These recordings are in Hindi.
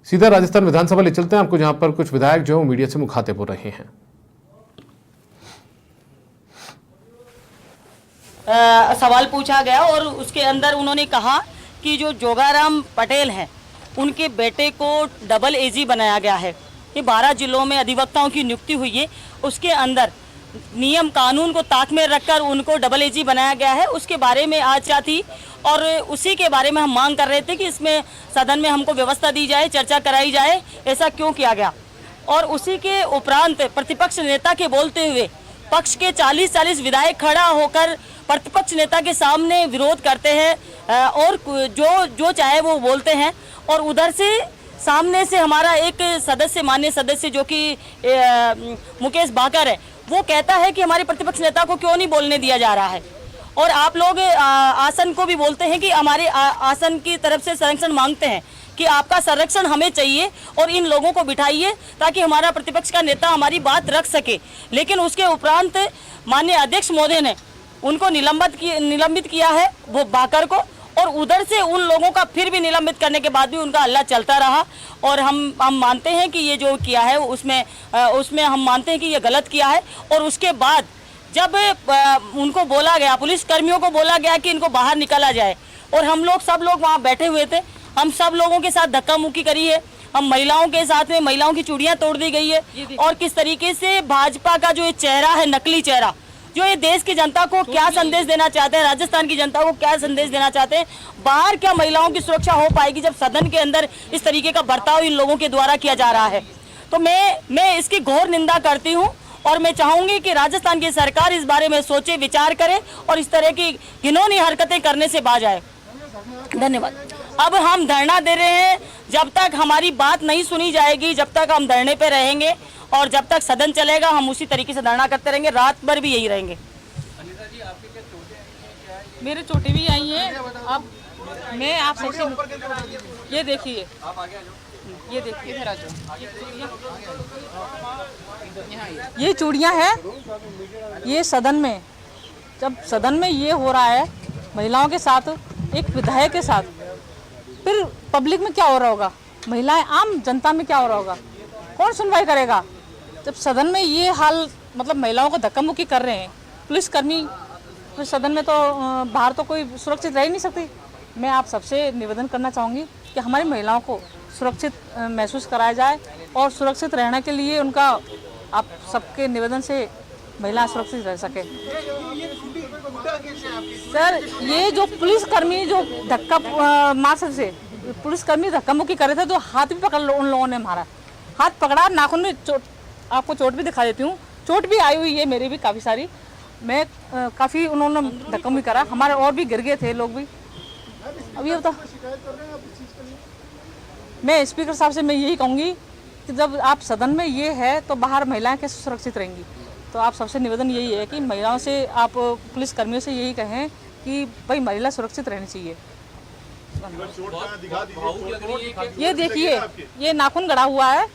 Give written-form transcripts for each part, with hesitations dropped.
सीधा राजस्थान विधानसभा ले चलते हैं आपको, जहां पर कुछ विधायक जो मीडिया से मुखातिब हो रहे हैं। सवाल पूछा गया और उसके अंदर उन्होंने कहा कि जो जोगाराम पटेल हैं उनके बेटे को डबल एजी बनाया गया है। ये 12 जिलों में अधिवक्ताओं की नियुक्ति हुई है, उसके अंदर नियम कानून को ताक में रखकर उनको डबल एजी बनाया गया है। उसके बारे में आज थी और उसी के बारे में हम मांग कर रहे थे कि इसमें सदन में हमको व्यवस्था दी जाए, चर्चा कराई जाए, ऐसा क्यों किया गया। और उसी के उपरांत प्रतिपक्ष नेता के बोलते हुए पक्ष के 40 विधायक खड़ा होकर प्रतिपक्ष नेता के सामने विरोध करते हैं और जो चाहे वो बोलते हैं। और उधर से सामने से हमारा एक सदस्य, माननीय सदस्य जो कि मुकेश बाकर है, वो कहता है कि हमारे प्रतिपक्ष नेता को क्यों नहीं बोलने दिया जा रहा है। और आप लोग आसन को भी बोलते हैं कि हमारे आसन की तरफ से संरक्षण मांगते हैं कि आपका संरक्षण हमें चाहिए और इन लोगों को बिठाइए ताकि हमारा प्रतिपक्ष का नेता हमारी बात रख सके। लेकिन उसके उपरांत माननीय अध्यक्ष महोदय ने उनको निलंबित किया है, वो बाकर को, और उधर से उन लोगों का फिर भी निलंबित करने के बाद भी उनका हल्ला चलता रहा। और हम मानते हैं कि ये जो किया है उसमें हम मानते हैं कि ये गलत किया है। और उसके बाद जब उनको बोला गया, पुलिस कर्मियों को बोला गया कि इनको बाहर निकाला जाए, और हम लोग सब लोग वहाँ बैठे हुए थे, हम सब लोगों के साथ धक्का मुक्की करी है। हम महिलाओं के साथ में महिलाओं की चूड़ियाँ तोड़ दी गई है। और किस तरीके से भाजपा का जो ये चेहरा है, नकली चेहरा, जो ये देश की जनता को क्या संदेश देना चाहते हैं, राजस्थान की जनता को क्या संदेश देना चाहते हैं। बाहर क्या महिलाओं की सुरक्षा हो पाएगी जब सदन के अंदर इस तरीके का बर्ताव इन लोगों के द्वारा किया जा रहा है। तो मैं इसकी घोर निंदा करती हूँ और मैं चाहूंगी कि राजस्थान की सरकार इस बारे में सोचे, विचार करे और इस तरह की घिनौनी हरकतें करने से बाज आए। धन्यवाद। अब हम धरना दे रहे हैं, जब तक हमारी बात नहीं सुनी जाएगी, जब तक हम धरने पे रहेंगे और जब तक सदन चलेगा हम उसी तरीके से धरना करते रहेंगे, रात भर भी यही रहेंगे। मेरे चोटें भी आई हैं। अब मैं आप सबसे ये देखिए, ये देखिए, ये चूड़ियाँ हैं। ये सदन में, जब सदन में ये हो रहा है महिलाओं के साथ, एक विधायक के साथ, फिर पब्लिक में क्या हो रहा होगा, महिलाएं, आम जनता में क्या हो रहा होगा, कौन सुनवाई करेगा। जब सदन में ये हाल, मतलब महिलाओं को धक्का मुक्की कर रहे हैं पुलिसकर्मी, फिर सदन में तो बाहर तो कोई सुरक्षित रह ही नहीं सकती। मैं आप सबसे निवेदन करना चाहूँगी कि हमारी महिलाओं को सुरक्षित महसूस कराया जाए और सुरक्षित रहने के लिए उनका, आप सबके निवेदन से महिला सुरक्षित रह सके। सर, ये जो पुलिसकर्मी जो धक्का मार से पुलिसकर्मी धक्का मुक्की कर रहे थे, तो हाथ भी पकड़ लो, उन लोगों ने हमारा हाथ पकड़ा, नाखून में चोट, आपको चोट भी दिखा देती हूँ, चोट भी आई हुई है मेरी भी काफ़ी सारी। मैं काफ़ी, उन्होंने धक्का मुक्की करा, हमारे और भी गिर गए थे लोग भी। अब ये बता, मैं स्पीकर साहब से मैं यही कहूँगी कि जब आप सदन में ये है तो बाहर महिलाएं कैसे सुरक्षित रहेंगी। तो आप सबसे निवेदन यही है कि महिलाओं से, आप पुलिसकर्मियों से यही कहें कि भाई महिला सुरक्षित रहनी चाहिए। ये देखिए, ये नाखून गड़ा हुआ है,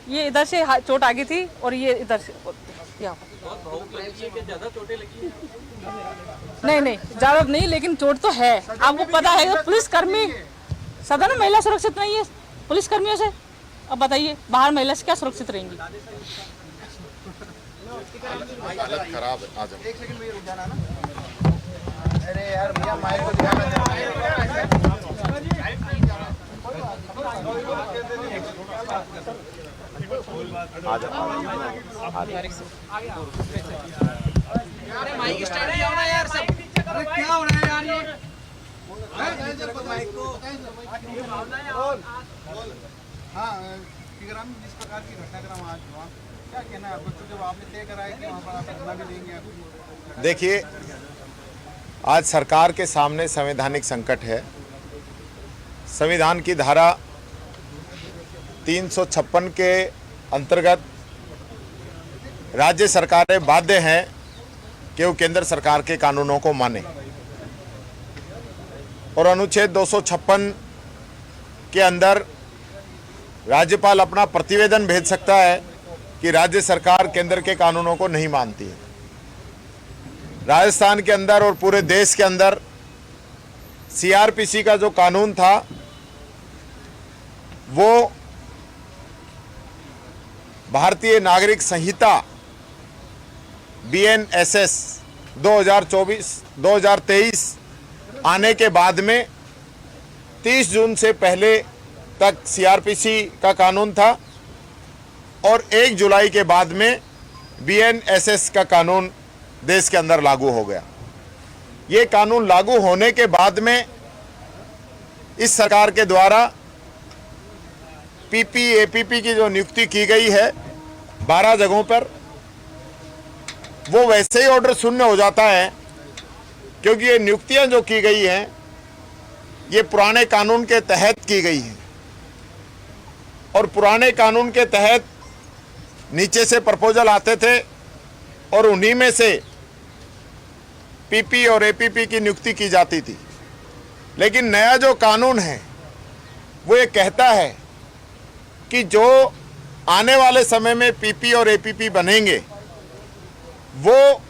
ये इधर से चोट आ गई थी और ये इधर से नहीं ज़्यादा नहीं, लेकिन चोट तो है। आपको पता है कि पुलिसकर्मी, सदन में महिला सुरक्षित नहीं है पुलिसकर्मियों से। अब बताइए बाहर महिला से क्या सुरक्षित रहेंगी। हालत खराब है। आज एक सेकंड में रुक जाना ना। अरे यार भैया माइक को ध्यान माइक स्टार्ट हो ना यार सब। अरे क्या हो रहा है यार ये? माइक को हाँ, जिस प्रकार की घटनाक्रम आज हुआ, क्या कहना है आपको? जब आपने तय करा है कि वहाँ पर आप धरना भी देंगे। देखिए, आज सरकार के सामने संवैधानिक संकट है। संविधान की धारा 356 के अंतर्गत राज्य सरकारें बाध्य हैं कि वो केंद्र सरकार के कानूनों को माने, और अनुच्छेद 256 के अंदर राज्यपाल अपना प्रतिवेदन भेज सकता है कि राज्य सरकार केंद्र के कानूनों को नहीं मानती है। राजस्थान के अंदर और पूरे देश के अंदर सीआरपीसी का जो कानून था वो भारतीय नागरिक संहिता BNSS 2023 आने के बाद में 30 जून से पहले तक CRPC का कानून था और 1 जुलाई के बाद में BNSS का कानून देश के अंदर लागू हो गया। ये कानून लागू होने के बाद में इस सरकार के द्वारा PP APP की जो नियुक्ति की गई है 12 जगहों पर, वो वैसे ही ऑर्डर शून्य हो जाता है, क्योंकि ये नियुक्तियां जो की गई हैं ये पुराने कानून के तहत की गई हैं और पुराने कानून के तहत नीचे से प्रपोजल आते थे और उन्हीं में से PP और APP की नियुक्ति की जाती थी। लेकिन नया जो कानून है वो ये कहता है कि जो आने वाले समय में PP और APP बनेंगे वो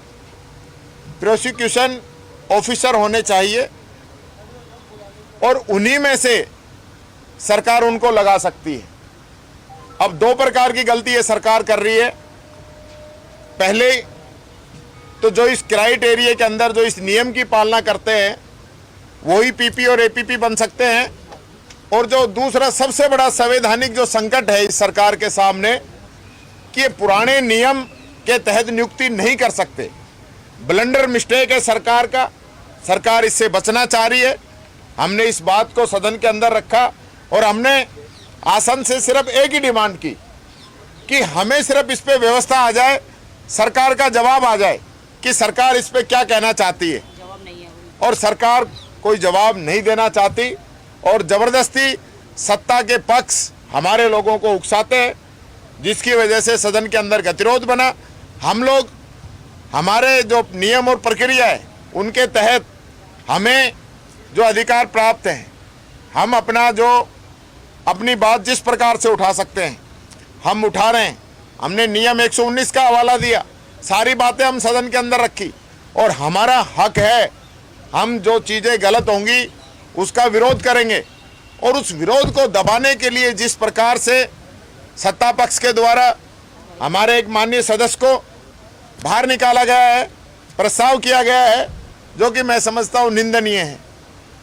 प्रोसिक्यूशन ऑफिसर होने चाहिए और उन्हीं में से सरकार उनको लगा सकती है। अब 2 प्रकार की गलती ये सरकार कर रही है। पहले तो जो इस क्राइटेरिया के अंदर जो इस नियम की पालना करते हैं वही PP और APP बन सकते हैं, और जो दूसरा सबसे बड़ा संवैधानिक जो संकट है इस सरकार के सामने कि ये पुराने नियम के तहत नियुक्ति नहीं कर सकते। ब्लंडर मिस्टेक है सरकार का, सरकार इससे बचना चाह रही है। हमने इस बात को सदन के अंदर रखा और हमने आसन से सिर्फ एक ही डिमांड की कि हमें सिर्फ इस पे व्यवस्था आ जाए, सरकार का जवाब आ जाए कि सरकार इस पे क्या कहना चाहती है। जवाब नहीं है। और सरकार कोई जवाब नहीं देना चाहती और ज़बरदस्ती सत्ता के पक्ष हमारे लोगों को उकसाते हैं, जिसकी वजह से सदन के अंदर गतिरोध बना। हम लोग हमारे जो नियम और प्रक्रिया है उनके तहत हमें जो अधिकार प्राप्त हैं, हम अपनी बात जिस प्रकार से उठा सकते हैं हम उठा रहे हैं। हमने नियम 119 का हवाला दिया, सारी बातें हम सदन के अंदर रखी और हमारा हक है, हम जो चीज़ें गलत होंगी उसका विरोध करेंगे। और उस विरोध को दबाने के लिए जिस प्रकार से सत्ता पक्ष के द्वारा हमारे एक माननीय सदस्य को बाहर निकाला गया है, प्रस्ताव किया गया है, जो कि मैं समझता हूँ निंदनीय है।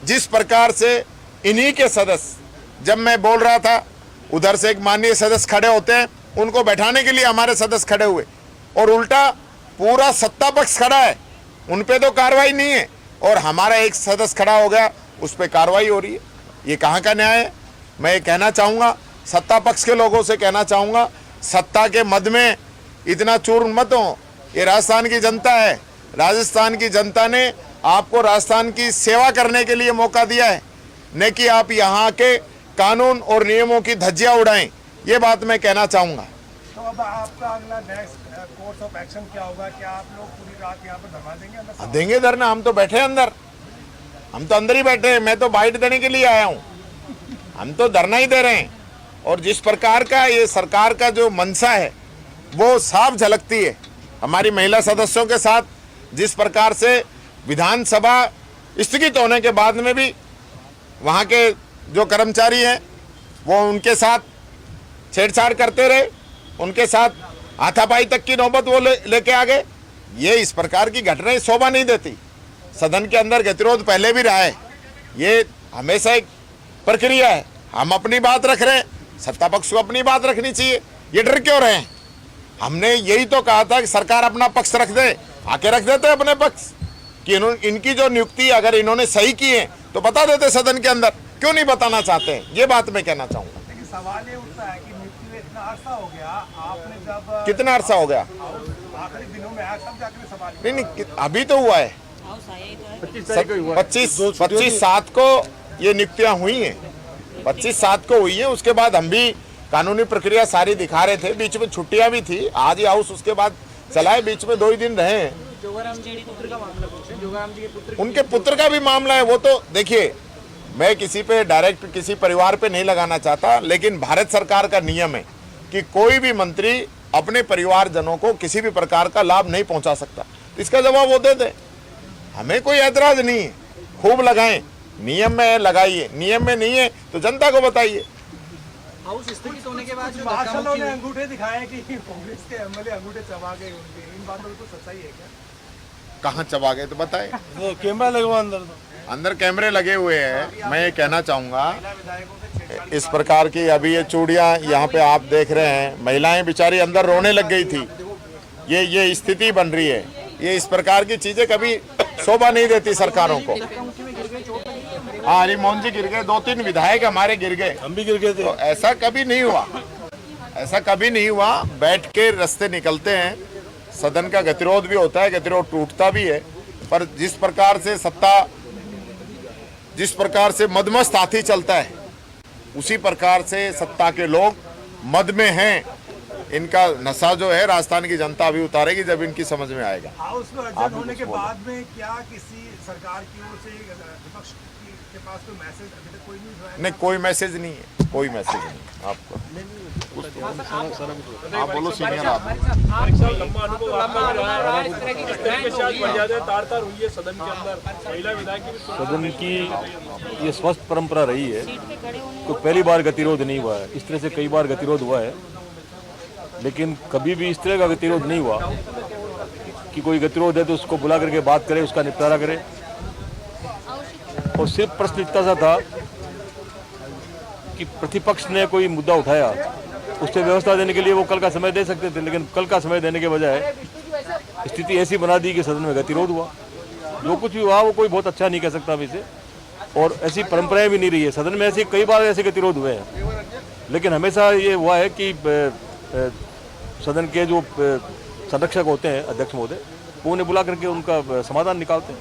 जिस प्रकार से इन्हीं के सदस्य, जब मैं बोल रहा था उधर से एक माननीय सदस्य खड़े होते हैं, उनको बैठाने के लिए हमारे सदस्य खड़े हुए और उल्टा पूरा सत्ता पक्ष खड़ा है, उन पे तो कार्रवाई नहीं है और हमारा एक सदस्य खड़ा हो गया, उस पर कार्रवाई हो रही है। ये कहाँ का न्याय है? मैं ये कहना चाहूँगा, सत्ता पक्ष के लोगों से कहना चाहूँगा, सत्ता के मद में इतना चूर्ण मत हो। ये राजस्थान की जनता है, राजस्थान की जनता ने आपको राजस्थान की सेवा करने के लिए मौका दिया है, न कि आप यहाँ के कानून और नियमों की धज्जियाँ उड़ाएं। ये बात मैं कहना चाहूँगा। तो अब आपका अगला नेक्स्ट कोर्स ऑफ एक्शन क्या होगा? क्या आप लोग पूरी रात यहाँ पर धरना देंगे अंदर? देंगे धरना, हम तो बैठे अंदर, हम तो अंदर ही बैठे हैं। मैं तो बाइट देने के लिए आया हूँ, हम तो धरना ही दे रहे हैं। और जिस प्रकार का ये सरकार का जो मंशा है वो साफ झलकती है। हमारी महिला सदस्यों के साथ जिस प्रकार से विधानसभा स्थगित होने के बाद में भी वहाँ के जो कर्मचारी हैं वो उनके साथ छेड़छाड़ करते रहे, उनके साथ हाथापाई तक की नौबत वो लेके आ गए। ये इस प्रकार की घटनाएं शोभा नहीं देती। सदन के अंदर गतिरोध पहले भी रहा है, ये हमेशा एक प्रक्रिया है। हम अपनी बात रख रहे हैं, सत्ता पक्ष को अपनी बात रखनी चाहिए। ये डर क्यों रहे हैं? हमने यही तो कहा था कि सरकार अपना पक्ष रख दे, आके रख देते अपने पक्ष कि इनकी जो नियुक्ति अगर इन्होंने सही की है तो बता देते सदन के अंदर, क्यों नहीं बताना चाहते हैं? ये बात मैं कहना चाहूँगा। लेकिन सवाल ये उठता है कि नियुक्ति में इतना अरसा हो गया, आपने जब कितना अरसा हो गया? आखिरी दिनों में आया तब जाकर सवाल। नहीं, अभी तो हुआ है 25/7 को ये नियुक्तियां हुई हैं, 25/7 को हुई हैं। उसके बाद हम भी कानूनी प्रक्रिया सारी दिखा रहे थे, बीच में छुट्टियां भी थी, आज ही हाउस उसके बाद चलाए, बीच में 2 ही दिन रहे हैं। उनके पुत्र का भी मामला है, वो तो देखिए मैं किसी पे डायरेक्ट किसी परिवार पे नहीं लगाना चाहता, लेकिन भारत सरकार का नियम है कि कोई भी मंत्री अपने परिवारजनों को किसी भी प्रकार का लाभ नहीं पहुंचा सकता। इसका जवाब वो दे दे, हमें कोई ऐतराज नहीं है। खूब लगाएं, नियम में लगाइए, नियम में नहीं है तो जनता को बताइए। हाउस स्थगित होने के बाद जो मार्शलों ने अंगूठे दिखाए कि कांग्रेस के एमएलए अंगूठे चबा गए उनके, इन बातों में तो सच्चाई है क्या? कहाँ चबा गए तो बताए। वो कैमरा लगवा अंदर तो अंदर कैमरे लगे हुए हैं। मैं ये कहना चाहूँगा इस प्रकार की अभी ये चूड़ियाँ यहाँ पे आप देख रहे हैं, महिलाएं बेचारी अंदर रोने लग गई थी। ये स्थिति बन रही है। ये इस प्रकार की चीजें कभी शोभा नहीं देती सरकारों को। हाँ, हरिमोहन जी गिर गए, 2-3 विधायक हमारे गिर गए, हम भी गिर गए थे। तो ऐसा कभी नहीं हुआ, ऐसा कभी नहीं हुआ। बैठ के रास्ते निकलते हैं, सदन का गतिरोध भी होता है, गतिरोध टूटता भी है, पर जिस प्रकार से मदमस्त हाथी चलता है उसी प्रकार से सत्ता के लोग मद में हैं। इनका नशा जो है राजस्थान की जनता अभी उतारेगी जब इनकी समझ में आएगा। हाउस में अर्जन होने के बाद में क्या किसी सरकार की ओर से विपक्ष के पास कोई मैसेज अभी तक कोई नहीं? नहीं, कोई मैसेज नहीं है, कोई मैसेज नहीं आपको। आप बोलो सीनियर आप। सदन की ये स्वस्थ परंपरा रही है, तो पहली बार गतिरोध नहीं हुआ है। इस तरह से कई बार गतिरोध हुआ है, लेकिन कभी भी इस तरह का गतिरोध नहीं हुआ कि कोई गतिरोध है तो उसको बुला करके बात करे, उसका निपटारा करे। और सिर्फ प्रश्न इतना सा था कि प्रतिपक्ष ने कोई मुद्दा उठाया, उससे व्यवस्था देने के लिए वो कल का समय दे सकते थे, लेकिन कल का समय देने के बजाय स्थिति ऐसी बना दी कि सदन में गतिरोध हुआ। जो कुछ भी हुआ वो कोई बहुत अच्छा नहीं कह सकता अभी से, और ऐसी परंपराएं भी नहीं रही है। सदन में ऐसे कई बार ऐसे गतिरोध हुए हैं, लेकिन हमेशा ये हुआ है कि सदन के जो संरक्षक होते हैं, अध्यक्ष महोदय, वो उन्हें बुला करके उनका समाधान निकालते हैं।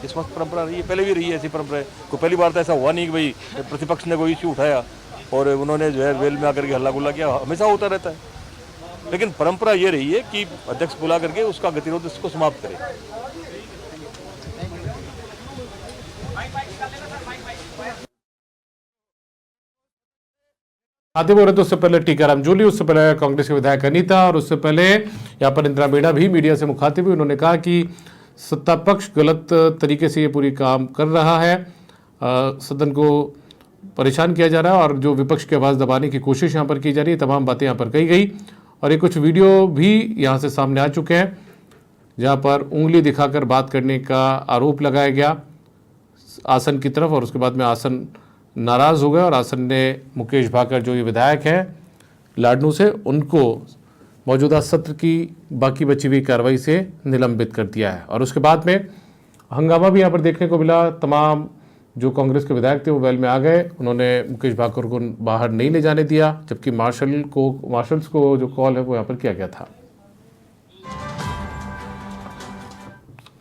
इस वक्त परंपरा रही है, पहले भी रही है ऐसी परंपरा। कोई पहली बार तो ऐसा हुआ नहीं कि भाई प्रतिपक्ष ने कोई इश्यू उठाया और उन्होंने जो है वेल में आकर के हल्ला गुल्ला किया। हमेशा होता रहता है, लेकिन परंपरा ये रही है कि अध्यक्ष बुला करके उसका गतिरोध इसको समाप्त करे। आते बोल रहे तो उससे पहले टीकाराम जूली, उससे पहले कांग्रेस के विधायक अनीता, और उससे पहले यहाँ पर इंदिरा मीणा भी मीडिया से मुखातिब हुई। उन्होंने कहा कि सत्ता पक्ष गलत तरीके से ये पूरी काम कर रहा है, सदन को परेशान किया जा रहा है और जो विपक्ष की आवाज़ दबाने की कोशिश यहाँ पर की जा रही है, तमाम बातें यहाँ पर कही गई। और ये कुछ वीडियो भी यहाँ से सामने आ चुके हैं जहाँ पर उंगली दिखाकर बात करने का आरोप लगाया गया आसन की तरफ, और उसके बाद में आसन नाराज़ हो गए और आसन ने मुकेश भाकर जो ये विधायक हैं लाडनू से, उनको मौजूदा सत्र की बाकी बची हुई कार्रवाई से निलंबित कर दिया है। और उसके बाद में हंगामा भी यहाँ पर देखने को मिला। तमाम जो कांग्रेस के विधायक थे वो वेल में आ गए, उन्होंने मुकेश भाकर को बाहर नहीं ले जाने दिया, जबकि मार्शल्स को जो कॉल है वो यहाँ पर किया गया था।